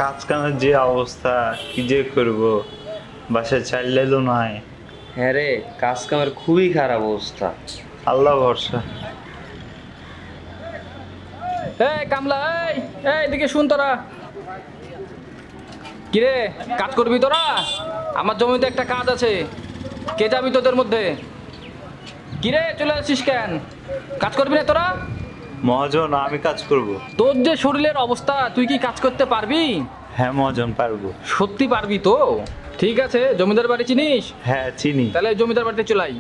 কাজ কামের যে অবস্থা, কি যে করব, বাসায় চাইলেও নাই। হ্যাঁ রে, কাজ কামের খুবই খারাপ অবস্থা। আল্লাহ ভরসা। এই কামলা, এই এই এদিকে শুন তোরা। কিরে, কাজ করবি তোরা? আমার জমিতে একটা কাজ আছে, কে যাবি তোদের মধ্যে? কিরে, চলে আসছিস কেন? কাজ করবি না তোরা? মহাজন, আমি কাজ করব। তোর যে শরীরের অবস্থা, তুই কি কাজ করতে পারবি? হ্যাঁ মহাজন, পারবো। সত্যি পারবি তো? ঠিক আছে, জমিদার বাড়ি চিনিস? হ্যাঁ চিনি। তাহলে জমিদার বাড়িতে চলাই।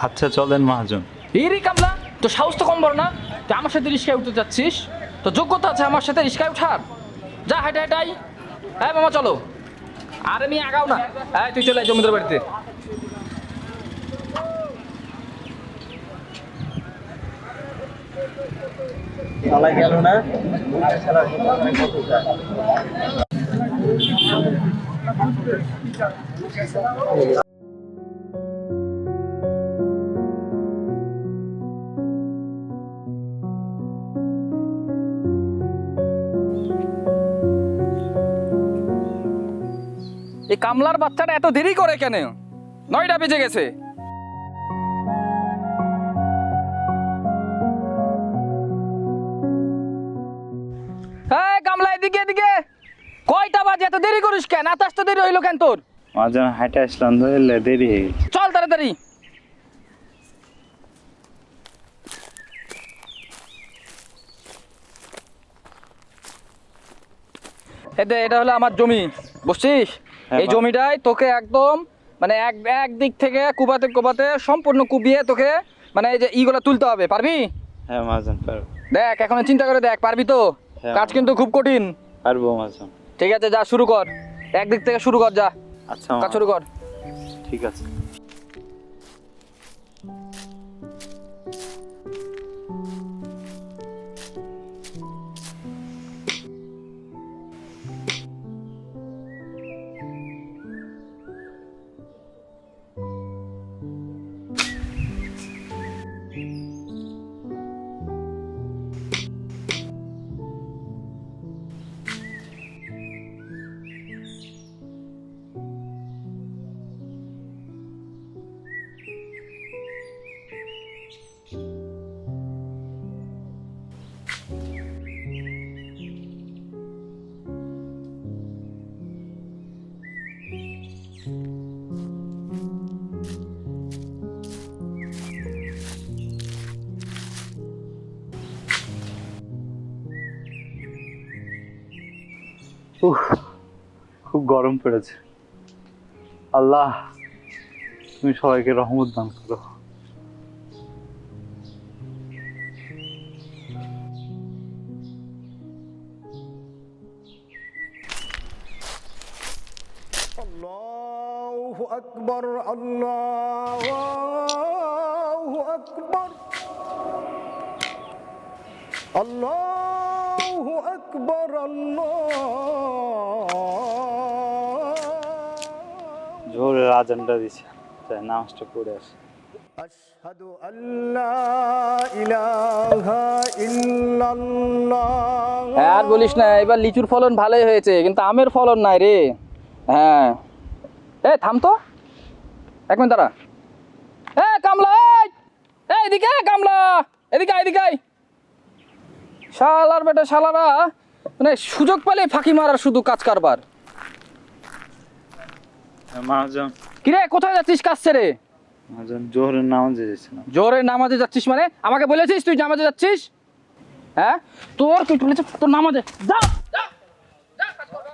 আচ্ছা চলেন মহাজন। এই রে কামলা, তো সাহস তো কম বড় না, তুই আমার সাথে রিস্কায় উঠতে যাচ্ছিস? তো যোগ্যতা আছে আমার সাথে রিস্কায় উঠার? যা হাইটা হাইটাই। হ্যাঁ মামা চলো। আরে নিয়ে আগাও না। হ্যাঁ তুই চলে আয় জমিদার বাড়িতে। গেল না। এই কামলার বাচ্চাটা এত দেরি করে কেন? 9টা বেজে গেছে। হ্যাঁ কামলা, এদিকে এদিকে। কয়টা বাজে, এত দেরি করিস কেন? এত আসতে দেরি হইলো কেন তোর? মহাজন হাঁটে আসলাম, ধরলে দেরি হয়ে গেছে। চল তাড়াতাড়ি। এটা হলো আমার জমি, বুঝছিস? হ্যাঁ, এই জমিটাই তোকে একদম মানে এক দিক থেকে কুবাতে কুবাতে সম্পূর্ণ কুবিয়ে তোকে মানে এই যে ইগুলো তুলতে হবে। পারবি? হ্যাঁ মহাজন, পারবো। দেখ এখন চিন্তা করে দেখ, পারবি তো? হ্যাঁ। কাজ কিন্তু খুব কঠিন। পারবো মহাজন। ঠিক আছে, যা শুরু কর। একদিক থেকে শুরু কর, যা আচ্ছা কাজ শুরু কর। ঠিক আছে। উহ, খুব গরম পড়েছে। আল্লাহ, তুমি সবাইকে রহমত দান করো। الله أكبر الله أكبر الله أكبر জোরের আজানটা দিছে, তাই নামাজটা পড়ে আসে। أشهد أن لا إله إلا الله। হ্যাঁ আর বলিস না, এবার লিচুর ফলন ভালোই হয়েছে, কিন্তু আমের ফলন নাই রে। হ্যাঁ, এ থাম তো, 1 মিনিট দাঁড়া। এ কামলা, এদিকে কামলা, এদিকে এদিকে আয়। শালার বেটা শালারা মানে সুযোগ পেলে ফাঁকি মারার শুধু কাজ কারবার। মহাজন, কিরে কোথায় যাচ্ছিস কাজ ছেড়ে? মহাজন জোহরের নামাজে যাচ্ছিলাম। জোরে নামাজে যাচ্ছিস মানে? আমাকে বলেছিস তুই নামাজে যাচ্ছিস? হ্যাঁ তোর কি বলেছে? তোর নামাজে যা যা, যা কাজ কর।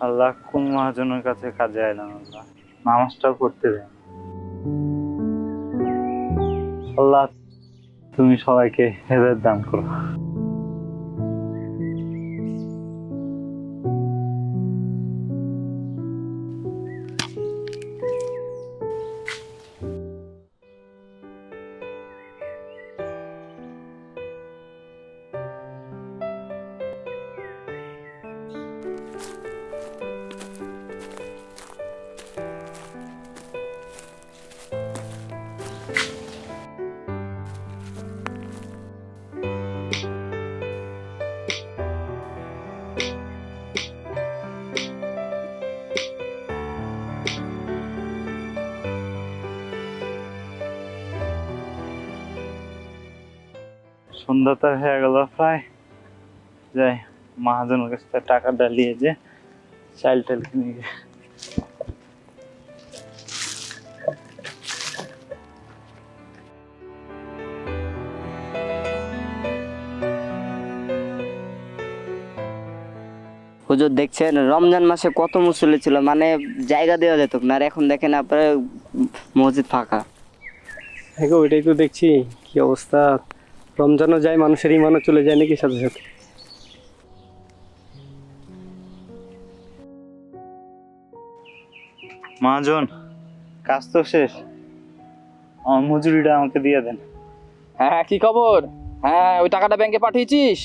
আল্লাহ, কোন মহাজনের কাছে কাজে আইলাম আল্লাহ, নামাজটাও করতে দেয়। আল্লাহ, তুমি সবাইকে হেদায়েত দান করো। সন্ধ্যা তো হয়ে গেল প্রায়, যাই মহাজনের কাছ থেকে টাকা ডালিয়ে যে চাল টাল কিনে গে। হুজুর দেখছেন রমজান মাসে কত মুসল্লি ছিল, মানে জায়গা দেওয়া যেত না, আর এখন দেখেন আপনার মসজিদ ফাঁকা। হ্যাঁ গো, ওইটাই তো দেখছি কি অবস্থা। রমজানও যায়, মানুষের ইমানও চলে যায় নাকি সাথে সাথে। মহাজন, কাজ তো শেষ, আমার মজুরিটা আমাকে দিয়ে দেন। হ্যাঁ কি খবর? হ্যাঁ ওই টাকাটা ব্যাংকে পাঠিয়েছিস?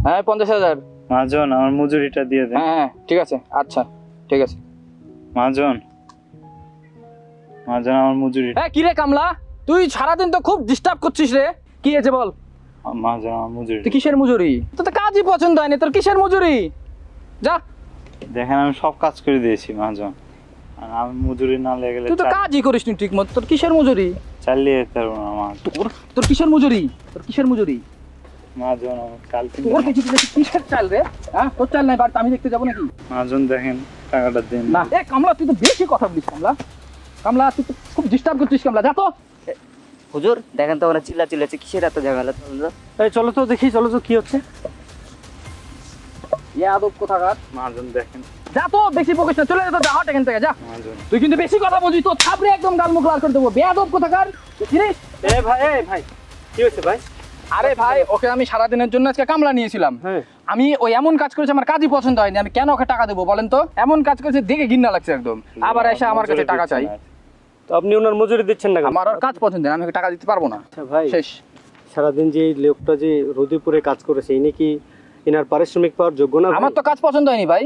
হ্যাঁ 50,000। মহাজন, আমার মজুরিটা দিয়ে দেন। হ্যাঁ ঠিক আছে, আচ্ছা ঠিক আছে। মহাজন, মহাজন আমার মজুরি। হ্যাঁ কি রে কামলা, তুই সারাদিন তো খুব ডিস্টার্ব করছিস রে, কি হয়েছে বল? মহাজন আমার মজুরি। তুই কিসের মজুরি? তোর তো কাজই পছন্দ হয়নি, তোর কিসের মজুরি? যা। দেখেন আমি সব কাজ করে দিয়েছি মহাজন, আর আমি মজুরি না লেগে গেলে তুই তো কাজই করিস নি ঠিক মতো, তোর কিসের মজুরি? চালিয়ে যেতে পারবো না মহাজন। তোর কিসের মজুরি? তোর কিসের মজুরি? মহাজন আমার চাল কিনে তোর কিছু কিসের চাল রে? হ্যাঁ তোর চাল নাই, বাড়িতে আমি দেখতে যাবো নাকি? মহাজন দেখেন টাকাটা দিন। না এ কামলা, তুই তো বেশি কথা বলিস কামলা। কামলা তুই তো খুব ডিস্টার্ব করছিস কামলা, যা তো। হুজুর দেখেন তো ওরা চিল্লা চিল্লাচ্ছে, কিসের এত ঝামেলা? এই চলো তো দেখি, চলো তো কি হচ্ছে। ইয়াদব কোথাকার। মহাজন দেখেন। যা তো, বেশি বকিস না, চলে যা তো, যা হট এখান থেকে যা। মহাজন তুই কিন্তু বেশি কথা বলছিস, তো থাপড়ে একদম গাল মুখ লাল করে দেবো, বেয়াদব কোথাকার। চিনিস? এ ভাই কি হয়েছে ভাই? আরে ভাই, ওকে আমি সারাদিনের জন্য আজকে কামলা নিয়েছিলাম। হ্যাঁ। আমি ওই এমন কাজ করেছে, আমার কাজই পছন্দ হয়নি, আমি কেন ওকে টাকা দেবো বলেন তো? এমন কাজ করেছে দেখে ঘৃণা লাগছে একদম, আবার এসে আমার কাছে টাকা চাই। তো আপনি ওনার মজুরি দিচ্ছেন না কেন? আমার আর কাজ পছন্দ না, আমি ওকে টাকা দিতে পারবো না। আচ্ছা ভাই, শেষ। সারাদিন যে এই লোকটা যে রোদে কাজ করেছে, ইনি কি এনার পারিশ্রমিক পাওয়ার যোগ্য না? আমার তো কাজ পছন্দ হয়নি ভাই।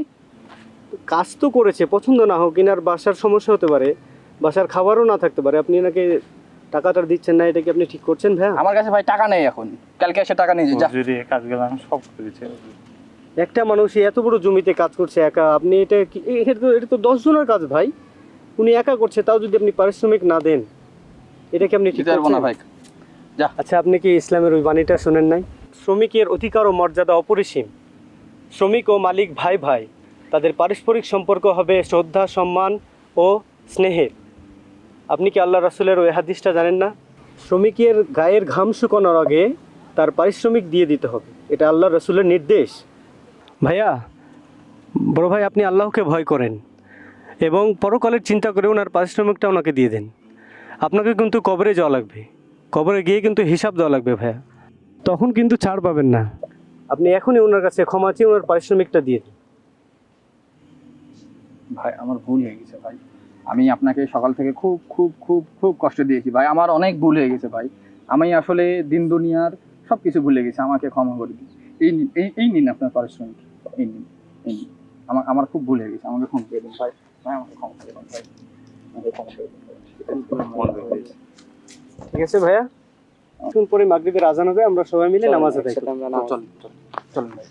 কাজ তো করেছে, পছন্দ না হোক, ইনার বাসার সমস্যা হতে পারে, বাসার খাবারও না থাকতে পারে, আপনি এনাকে টাকাটা দিচ্ছেন না, এটা কি আপনি ঠিক করছেন ভাই? আমার কাছে ভাই টাকা নেই এখন, কালকে এসে টাকা নিয়ে যা। মজুরি কাজগুলো আমি সব করেছি। একটা মানুষ এত বড় জমিতে কাজ করছে একা, আপনি এটা কি, এটা তো 10 জনের কাজ ভাই, উনি একা করছে, তাও যদি আপনি পারিশ্রমিক না দেন, এটা কি আপনি ঠিক দিতে পারবো না করছেন? ভাই। আচ্ছা, আপনি কি ইসলামের ওই বাণীটা শোনেন নাই? শ্রমিকের অধিকার ও মর্যাদা অপরিসীম, শ্রমিক ও মালিক ভাই ভাই, তাদের পারস্পরিক সম্পর্ক হবে শ্রদ্ধা, সম্মান ও স্নেহের। আপনি কি আল্লাহ রাসূলের ওই হাদিসটা জানেন না? শ্রমিকের গায়ের ঘাম শুকানোর আগে তার পারিশ্রমিক দিয়ে দিতে হবে, এটা আল্লাহ রাসূলের নির্দেশ। ভাইয়া, বড় ভাই, আপনি আল্লাহকে ভয় করেন এবং পরকালের চিন্তা করে ওনার পারিশ্রমিকটা ওনাকে দিয়ে দেন। আপনাকে কিন্তু কবরে যাওয়া লাগবে, কবরে গিয়ে কিন্তু হিসাব দেওয়া লাগবে ভাইয়া, তখন কিন্তু ছাড় পাবেন না। আপনি এখনই ওনার কাছে ক্ষমা চেয়ে ওনার পারিশ্রমিকটা দিয়ে দিন। ভাই আমার ভুল হয়ে গেছে ভাই, আমি আপনাকে সকাল থেকে খুব খুব খুব খুব কষ্ট দিয়েছি ভাই, আমার অনেক ভুল হয়ে গেছে ভাই। আমি আসলে দিন দুনিয়ার সব কিছু ভুলে গেছি, আমাকে ক্ষমা করে দিন। এই নিন, এই নিন আপনার পারিশ্রমিক, এই নিন, এই নিন। আমার খুব ভুল হয়ে গেছে, আমাকে ক্ষমা করে দিন ভাই, ভাই আমাকে ক্ষমা করে দিন ভাই, আমাকে ক্ষমা করে দিন ভাই। ঠিক আছে ভাইয়া, এখন পরে মাগরিবের আজান হবে, আমরা সবাই মিলে নামাজ আদায় করি। চল চল চল ভাই।